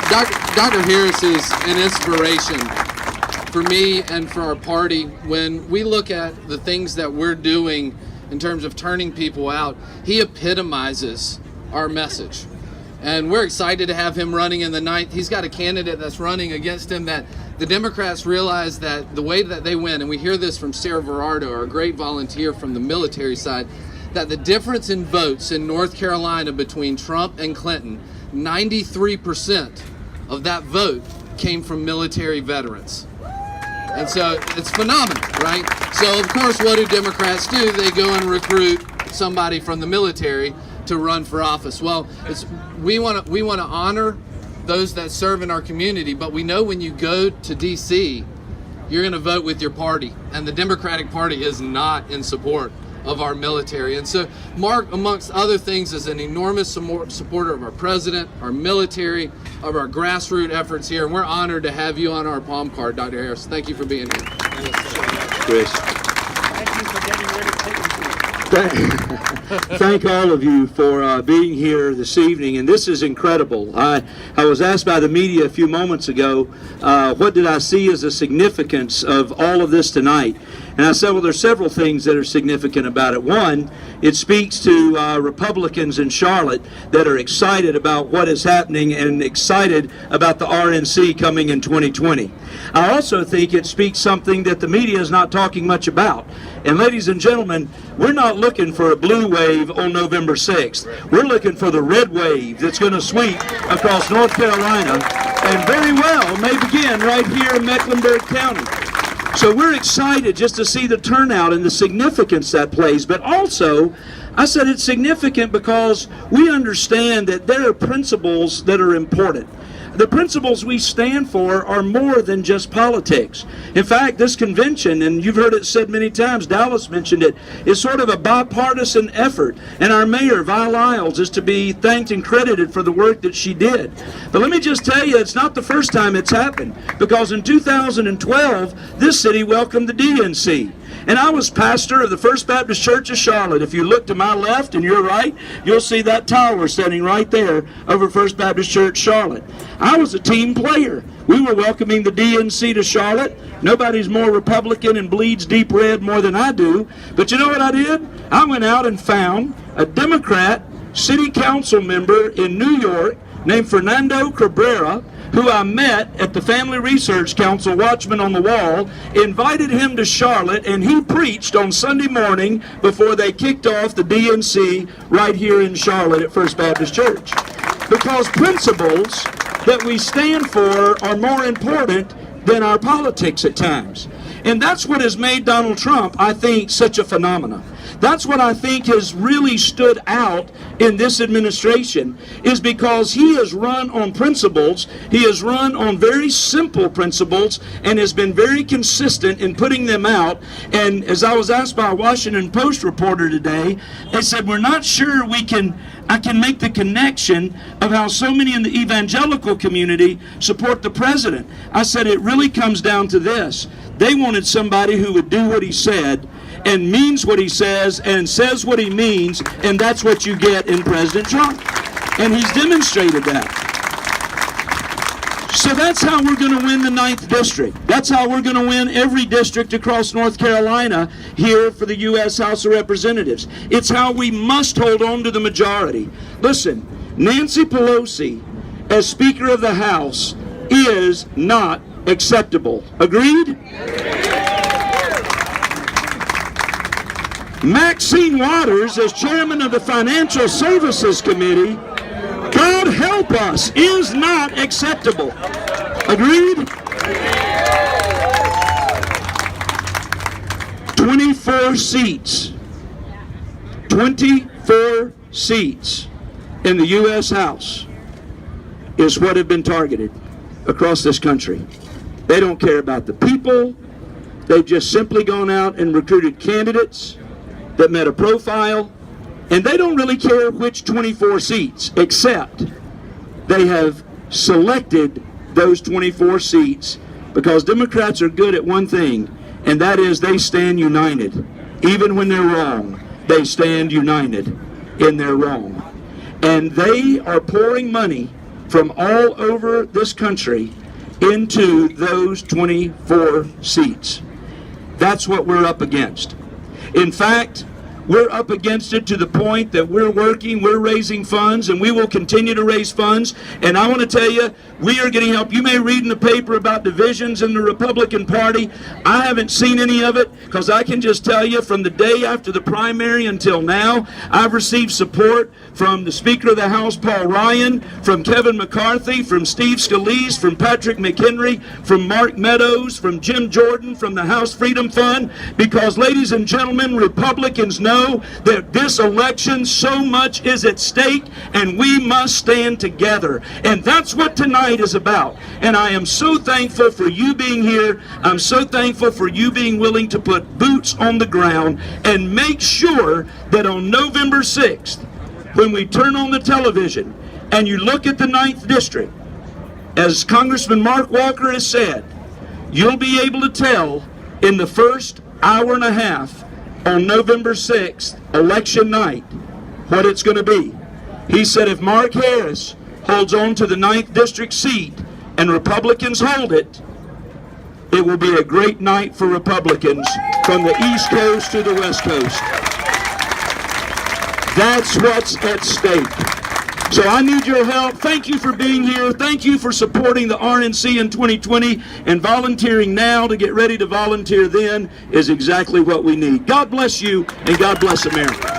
Dr. Harris is an inspiration for me and for our party. When we look at the things that we're doing in terms of turning people out, he epitomizes our message. And we're excited to have him running in the 9th. He's got a candidate that's running against him that the Democrats realize that the way that they win, and we hear this from Sarah Verardo, our great volunteer from the military side, that the difference in votes in North Carolina between Trump and Clinton, 93% of that vote came from military veterans. And so it's phenomenal, right? So of course, what do Democrats do? They go and recruit somebody from the military to run for office. Well, we want to honor those that serve in our community, but we know when you go to DC, you're going to vote with your party, and the Democratic Party is not in support of our military. And so Mark, amongst other things, is an enormous supporter of our president, our military, of our grassroots efforts here, and we're honored to have you on our palm card, Dr. Harris. Thank you for being here. Chris. Thank you for getting rid of taking. Thank all of you for being here this evening, and this is incredible. I was asked by the media a few moments ago, what did I see as the significance of all of this tonight? And I said, well, there's several things that are significant about it. One, it speaks to Republicans in Charlotte that are excited about what is happening and excited about the RNC coming in 2020. I also think it speaks something that the media is not talking much about. And ladies and gentlemen, we're not looking for a blue wave on November 6th. We're looking for the red wave that's going to sweep across North Carolina and very well may begin right here in Mecklenburg County. So we're excited just to see the turnout and the significance that plays. But also, I said it's significant because we understand that there are principles that are important. The principles we stand for are more than just politics. In fact, this convention, and you've heard it said many times, Dallas mentioned it, is sort of a bipartisan effort. And our mayor, Vi Lyles, is to be thanked and credited for the work that she did. But let me just tell you, it's not the first time it's happened, because in 2012, this city welcomed the DNC. And I was pastor of the First Baptist Church of Charlotte. If you look to my left and your right, you'll see that tower standing right there over First Baptist Church, Charlotte. I was a team player. We were welcoming the DNC to Charlotte. Nobody's more Republican and bleeds deep red more than I do. But you know what I did? I went out and found a Democrat city council member in New York named Fernando Cabrera, who I met at the Family Research Council Watchman on the Wall, invited him to Charlotte, and he preached on Sunday morning before they kicked off the DNC right here in Charlotte at First Baptist Church. Because principles that we stand for are more important than our politics at times. And that's what has made Donald Trump, I think, such a phenomenon. That's what I think has really stood out in this administration, is because he has run on principles. He has run on very simple principles and has been very consistent in putting them out. And as I was asked by a Washington Post reporter today, they said, we're not sure I can make the connection of how so many in the evangelical community support the president. I said, it really comes down to this. They wanted somebody who would do what he said and means what he says and says what he means, and that's what you get in President Trump. And he's demonstrated that. So that's how we're going to win the 9th district. That's how we're going to win every district across North Carolina here for the U.S. House of Representatives. It's how we must hold on to the majority. Listen, Nancy Pelosi, as Speaker of the House, is not acceptable. Agreed? Maxine Waters, as Chairman of the Financial Services Committee, God help us, is not acceptable. Agreed? 24 seats. 24 seats in the U.S. House is what have been targeted across this country. They don't care about the people. They've just simply gone out and recruited candidates that met a profile, and they don't really care which 24 seats, except they have selected those 24 seats because Democrats are good at one thing, and that is they stand united. Even when they're wrong, they stand united in their wrong. And they are pouring money from all over this country into those 24 seats. That's what we're up against. In fact, we're up against it to the point that we're raising funds, and we will continue to raise funds. And I want to tell you, we are getting help. You may read in the paper about divisions in the Republican Party. I haven't seen any of it, because I can just tell you from the day after the primary until now, I've received support from the Speaker of the House, Paul Ryan, from Kevin McCarthy, from Steve Scalise, from Patrick McHenry, from Mark Meadows, from Jim Jordan, from the House Freedom Fund, because, ladies and gentlemen, Republicans know that this election, so much is at stake, and we must stand together. And that's what tonight is about. And I am so thankful for you being here. I'm so thankful for you being willing to put boots on the ground and make sure that on November 6th, when we turn on the television and you look at the 9th District, as Congressman Mark Walker has said, you'll be able to tell in the first hour and a half on November 6th, election night, what it's going to be. He said if Mark Harris holds on to the 9th District seat and Republicans hold it, it will be a great night for Republicans from the East Coast to the West Coast. That's what's at stake. So I need your help. Thank you for being here. Thank you for supporting the RNC in 2020, and volunteering now to get ready to volunteer then is exactly what we need. God bless you, and God bless America.